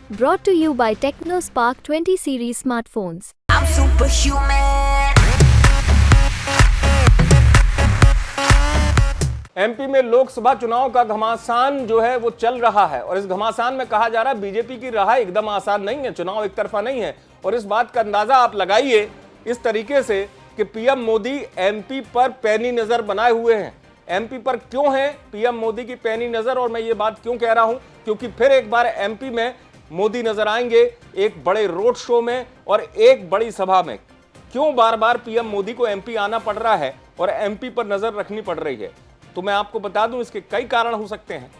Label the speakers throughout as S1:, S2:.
S1: Brought to you by TechnoSpark 20 series smartphones.
S2: I'm superhuman.
S3: MP में लोकसभा चुनाव का घमासान जो है वो चल रहा है और इस घमासान में कहा जा रहा है बीजेपी की राह एकदम आसान नहीं है, चुनाव एक तरफा नहीं है। और इस बात का अंदाजा आप लगाइए इस तरीके से कि पीएम मोदी एमपी पर पैनी नजर बनाए हुए हैं। एमपी पर क्यों है पीएम मोदी की पैनी नजर, और मैं ये बात क्यों कह रहा हूं, क्योंकि फिर एक बार एमपी में मोदी नजर आएंगे एक बड़े रोड शो में और एक बड़ी सभा में। क्यों बार बार पीएम मोदी को एमपी आना पड़ रहा है और एमपी पर नजर रखनी पड़ रही है, तो मैं आपको बता दूं इसके कई कारण हो सकते हैं।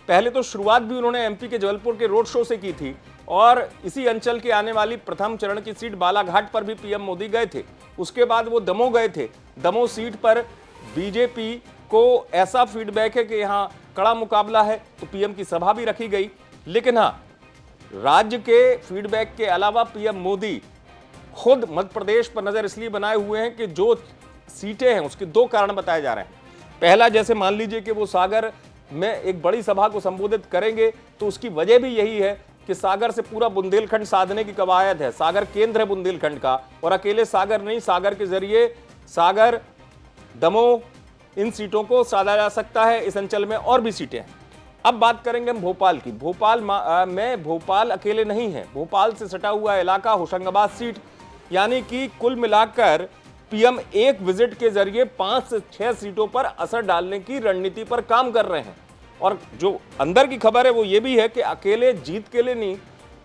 S3: पहले तो शुरुआत भी उन्होंने एमपी के जबलपुर के रोड शो से की थी और इसी अंचल की आने वाली प्रथम चरण की सीट बालाघाट पर भी पीएम मोदी गए थे। उसके बाद वो दमोह गए थे। दमोह सीट पर बीजेपी को ऐसा फीडबैक है कि यहां कड़ा मुकाबला है, तो पीएम की सभा भी रखी गई। लेकिन हाँ, राज्य के फीडबैक के अलावा पीएम मोदी खुद मध्य प्रदेश पर नजर इसलिए बनाए हुए हैं कि जो सीटें हैं उसके दो कारण बताए जा रहे हैं। पहला, जैसे मान लीजिए कि वो सागर में एक बड़ी सभा को संबोधित करेंगे, तो उसकी वजह भी यही है कि सागर से पूरा बुंदेलखंड साधने की कवायद है। सागर केंद्र है बुंदेलखंड का, और अकेले सागर नहीं, सागर के जरिए सागर, दमोह, इन सीटों को साधा जा सकता है। इस अंचल में और भी सीटें हैं। अब बात करेंगे हम भोपाल की। भोपाल अकेले नहीं है, भोपाल से सटा हुआ इलाका होशंगाबाद सीट, यानी कि कुल मिलाकर पीएम एक विजिट के जरिए 5 से 6 सीटों पर असर डालने की रणनीति पर काम कर रहे हैं। और जो अंदर की खबर है वो ये भी है कि अकेले जीत के लिए नहीं,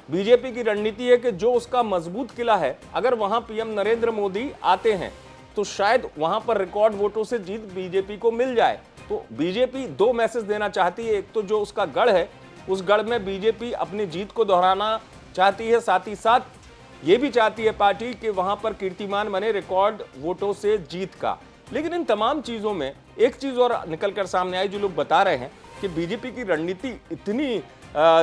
S3: बीजेपी की रणनीति है कि जो उसका मजबूत किला है, अगर वहां पीएम नरेंद्र मोदी आते हैं तो शायद वहां पर रिकॉर्ड वोटों से जीत बीजेपी को मिल जाए। तो बीजेपी दो मैसेज देना चाहती है। एक तो जो उसका गढ़ है, उस गढ़ में बीजेपी अपनी जीत को दोहराना चाहती है, साथ ही साथ ये भी चाहती है पार्टी कि वहां पर कीर्तिमान बने रिकॉर्ड वोटों से जीत का। लेकिन इन तमाम चीजों में एक चीज और निकलकर सामने आई, जो लोग बता रहे हैं कि बीजेपी की रणनीति इतनी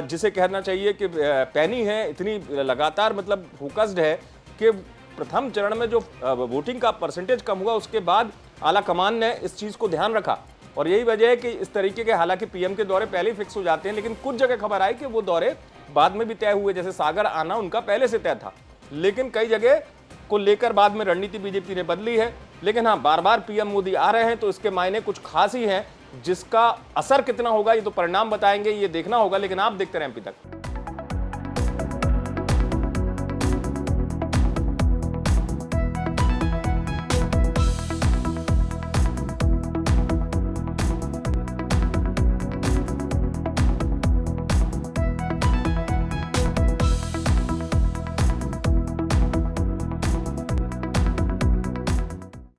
S3: जिसे कहना चाहिए कि पैनी है, इतनी लगातार मतलब फोकस्ड है कि प्रथम चरण में जो वोटिंग का परसेंटेज कम हुआ उसके बाद आला कमान ने इस चीज को ध्यान रखा। और यही वजह है कि इस तरीके के, हालांकि पीएम के दौरे पहले ही फिक्स हो जाते हैं, लेकिन कुछ जगह खबर आई कि वो दौरे बाद में भी तय हुए। जैसे सागर आना उनका पहले से तय था, लेकिन कई जगह को लेकर बाद में रणनीति बीजेपी ने बदली है। लेकिन हाँ, बार बार पीएम मोदी आ रहे हैं तो इसके मायने कुछ खास ही हैं। जिसका असर कितना होगा ये तो परिणाम बताएंगे, ये देखना होगा। लेकिन आप देखते रहें एमपी तक।